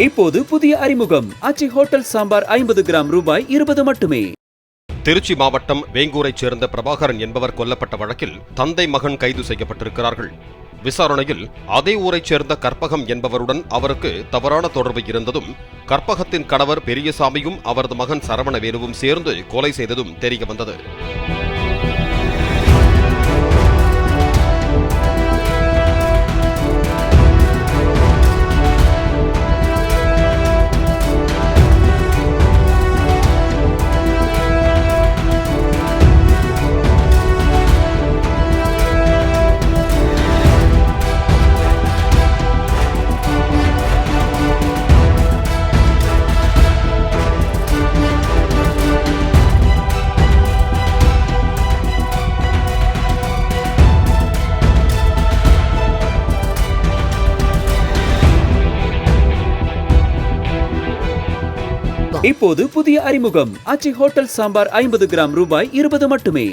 இப்போது புதிய அறிமுகம் ஆச்சி ஹோட்டல் சாம்பார் 50 கிராம் ரூபாய் 20 மட்டுமே. திருச்சி மாவட்டம் வேங்கூரைச் சேர்ந்த பிரபாகரன் என்பவர் கொல்லப்பட்ட வழக்கில் தந்தை மகன் கைது செய்யப்பட்டிருக்கிறார்கள். விசாரணையில் அதே ஊரைச் சேர்ந்த கற்பகம் என்பவருடன் அவருக்கு தவறான தொடர்பு இருந்ததும், கற்பகத்தின் கணவர் பெரியசாமியும் அவரது மகன் சரவணவேலுவும் சேர்ந்து கொலை செய்ததும் தெரியவந்தது. இப்போது புதிய அறிமுகம் ஆச்சி ஹோட்டல் சாம்பார் 50 கிராம் ரூபாய் 20 மட்டுமே.